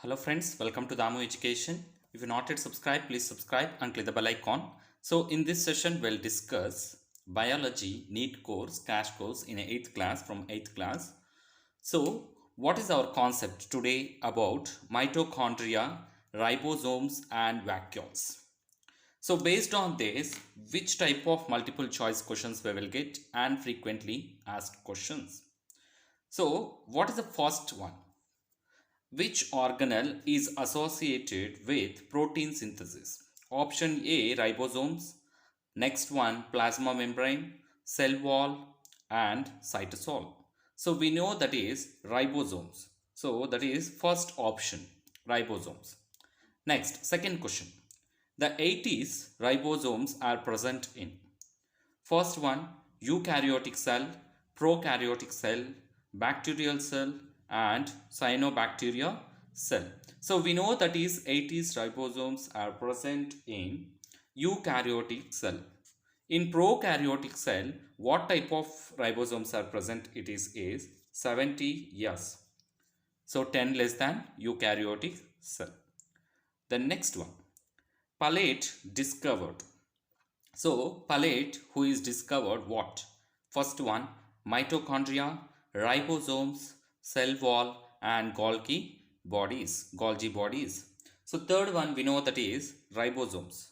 Hello friends, welcome to Damu Education. If you're not yet subscribed, please subscribe and click the bell icon. So in this session, we'll discuss biology NEET course, crash course in 8th class from 8th class. So what is our concept today about mitochondria, ribosomes and vacuoles? So based on this, which type of multiple choice questions we will get and frequently asked questions. So what is the first one? Which organelle is associated with protein synthesis? Option A, ribosomes. Next one, plasma membrane, cell wall, and cytosol. So we know that is ribosomes. So that is first option, ribosomes. Next, second question. The 80s ribosomes are present in first one, eukaryotic cell, prokaryotic cell, bacterial cell, and cyanobacteria cell. So we know that is 80s ribosomes are present in eukaryotic cell. In prokaryotic cell, what type of ribosomes are present? It is 70 yes. So 10 less than eukaryotic cell. The next one, Palate discovered. So, Palate, who is discovered what? First one, mitochondria, ribosomes, cell wall, and Golgi bodies. So, third one we know that is ribosomes.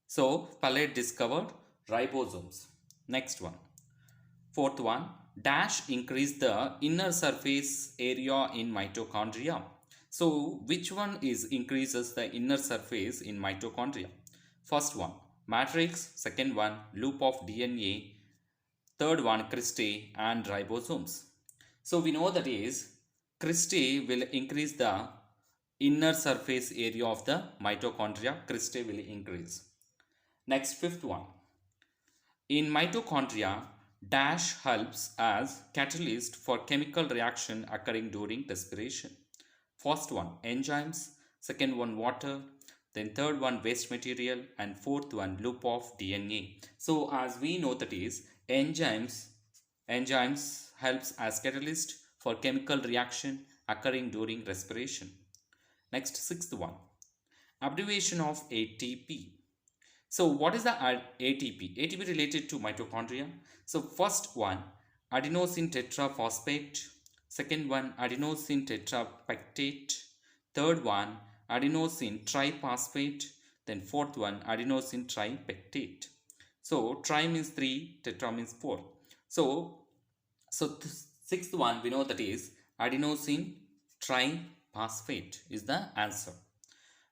So, Palate discovered ribosomes. Next one. Fourth one, dash increase the inner surface area in mitochondria. So, which one is increases the inner surface in mitochondria? First one, matrix. Second one, loop of DNA. Third one, cristae and ribosomes. So, we know that is cristae will increase the inner surface area of the mitochondria. Cristae will increase. Next, fifth one. In mitochondria, dash helps as catalyst for chemical reaction occurring during respiration. First one, enzymes. Second one, water. Then third one, waste material. And fourth one, loop of DNA. So as we know that is enzymes helps as catalyst for chemical reaction occurring during respiration. Next, sixth one, abbreviation of ATP. So what is the ATP? ATP related to mitochondria. So first one, adenosine tetraphosphate. Second one, adenosine tetrapeptide. Third one, adenosine triphosphate. Then fourth one, adenosine tripeptide. So tri means 3, tetra means 4. So sixth one we know that is adenosine triphosphate is the answer.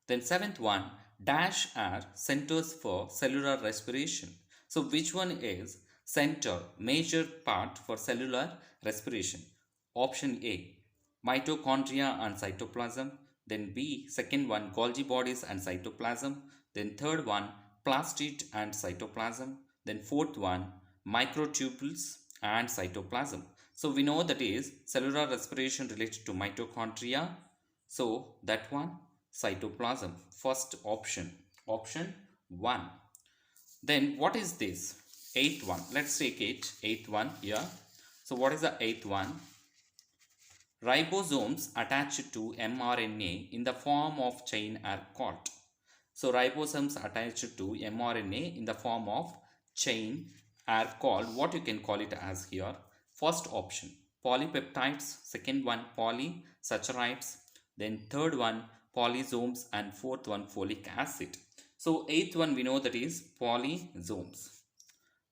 Then seventh one, dash are centers for cellular respiration. So which one is center, major part for cellular respiration? Option A, mitochondria and cytoplasm. Then B, second one, Golgi bodies and cytoplasm. Then third one, plastid and cytoplasm. Then fourth one, microtubules and cytoplasm. So we know that is cellular respiration related to mitochondria. So that one, cytoplasm. First option, option 1. Then what is this? Eighth one. Let's take it. Eighth one here. So what is the eighth one? Ribosomes attached to mRNA in the form of chain are called. So ribosomes attached to mRNA in the form of chain are called, what you can call it as here. First option, polypeptides. Second one, polysaccharides. Then third one, polysomes. And fourth one, folic acid. So eighth one we know that is polysomes.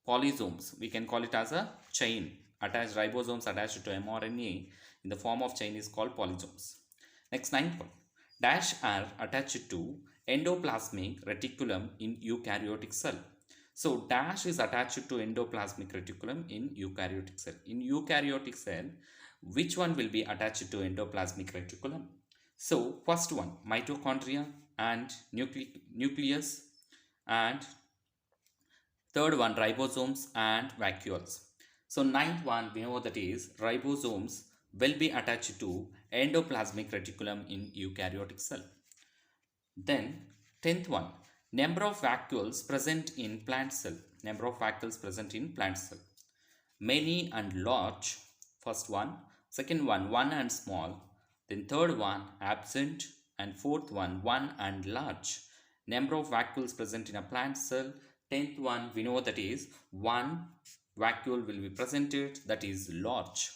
Polysomes, we can call it as a chain. Attached ribosomes attached to mRNA in the form of chain is called polysomes. Next, ninth one, dash are attached to endoplasmic reticulum in eukaryotic cell. So dash is attached to endoplasmic reticulum in eukaryotic cell. In eukaryotic cell, which one will be attached to endoplasmic reticulum? So first one, mitochondria and nucleus, and third one, ribosomes and vacuoles. So ninth one we know that is ribosomes will be attached to endoplasmic reticulum in eukaryotic cell. Then 10th one, number of vacuoles present in plant cell. Number of vacuoles present in plant cell. Many and large, first one. Second one, one and small. Then third one, absent. And fourth one and large. Number of vacuoles present in a plant cell. 10th one, we know that is one vacuole will be presented, that is large.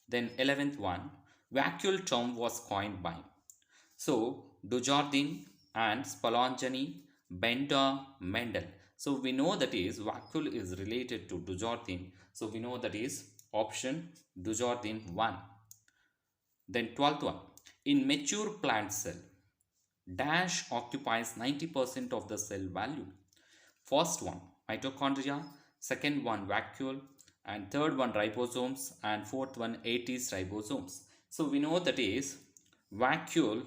Then 11th one, vacuole term was coined by. So Dujardin and Spallanzani, Benda, Mendel. So we know that is vacuole is related to Dujardin. So we know that is option Dujardin 1. Then 12th one, in mature plant cell, dash occupies 90% of the cell value. First one, mitochondria. Second one, vacuole. And third one, ribosomes. And fourth one, 80s ribosomes. So we know that is vacuole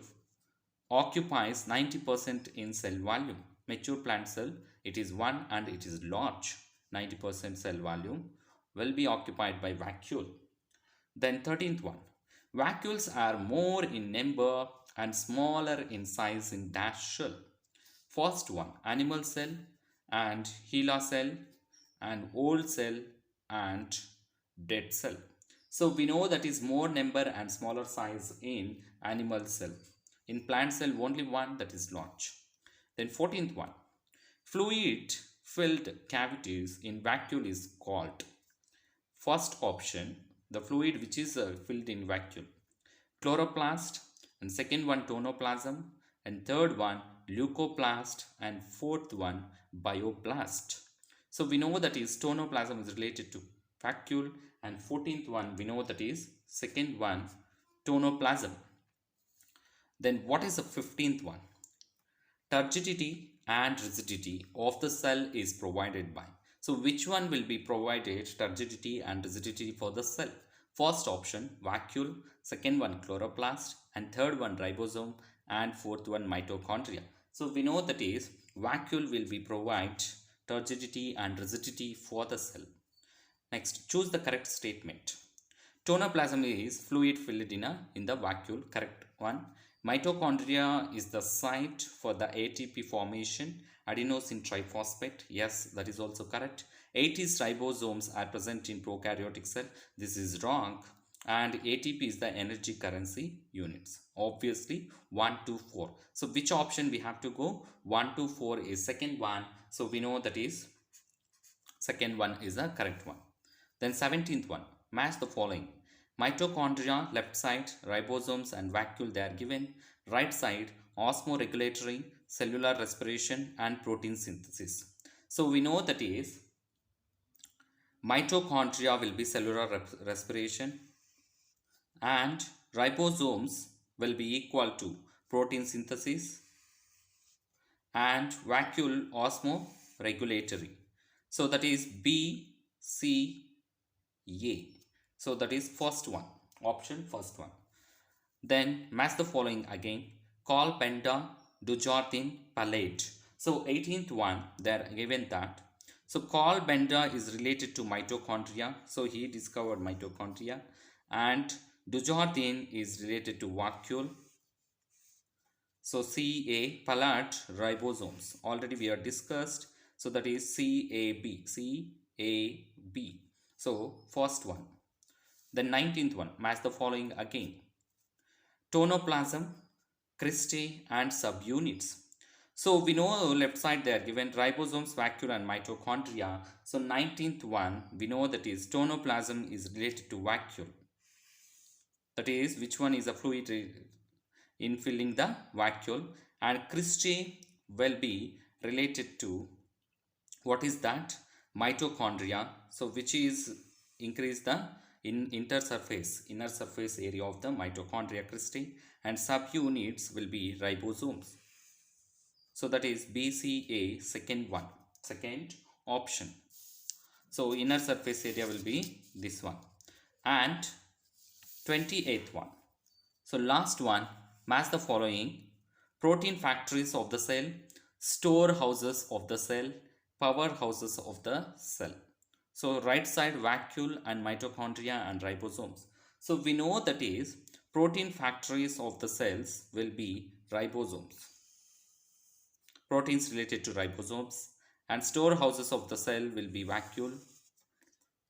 occupies 90% in cell volume. Mature plant cell, it is 1 and it is large. 90% cell volume will be occupied by vacuole. Then 13th one, vacuoles are more in number and smaller in size in dash cell. First one, animal cell and HeLa cell and old cell and dead cell. So we know that is more number and smaller size in animal cell. In plant cell only one, that is large. Then 14th one, fluid filled cavities in vacuole is called. First option, the fluid which is filled in vacuole, chloroplast, and second one tonoplasm, and third one leucoplast, and fourth one bioplast. So we know that is tonoplasm is related to vacuole, and 14th one we know that is second one tonoplasm. Then what is the 15th one? Turgidity and rigidity of the cell is provided by. So which one will be provided turgidity and rigidity for the cell? First option vacuole, second one chloroplast, and third one ribosome, and fourth one mitochondria. So we know that is vacuole will be provide turgidity and rigidity for the cell. Next, choose the correct statement. Tonoplasm is fluid filled in the vacuole. Correct one. Mitochondria is the site for the ATP formation, adenosine triphosphate. Yes, that is also correct. 80s ribosomes are present in prokaryotic cell. This is wrong. And ATP is the energy currency units. Obviously 1, 2, 4. So which option we have to go? 1, 2, 4 is second one. So we know that is second one is the correct one. Then 17th one, match the following. Mitochondria, left side, ribosomes and vacuole they are given. Right side, osmoregulatory, cellular respiration and protein synthesis. So we know that is mitochondria will be cellular respiration and ribosomes will be equal to protein synthesis and vacuole osmoregulatory. So that is B, C, A. So that is first one, option first one. Then match the following again. Call Benda, Dujardin, Palade. So 18th one, they are given that. So Carl Benda is related to mitochondria. So he discovered mitochondria. And Dujardin is related to vacuole. So CA, Palade, ribosomes. Already we are discussed. So that is CAB. CAB. So first one. The 19th one, match the following again. Tonoplasm, cristae and subunits. So we know left side they are given ribosomes, vacuole and mitochondria. So 19th one, we know that is tonoplasm is related to vacuole. That is which one is a fluid in filling the vacuole, and cristae will be related to what is that? Mitochondria. So which is increase the inner surface area of the mitochondria cristae, and subunits will be ribosomes. So that is BCA, second one, second option. So inner surface area will be this one. And 28th one. So last one, match the following. Protein factories of the cell, storehouses of the cell, powerhouses of the cell. So right side vacuole and mitochondria and ribosomes. So we know that is protein factories of the cells will be ribosomes. Proteins related to ribosomes, and storehouses of the cell will be vacuole,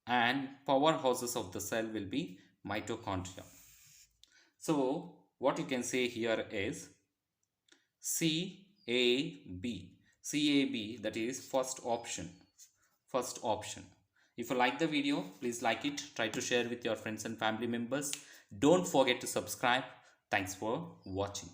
and powerhouses of the cell will be mitochondria. So what you can say here is CAB. CAB, that is first option. First option. If you like the video, please like it. Try to share with your friends and family members. Don't forget to subscribe. Thanks for watching.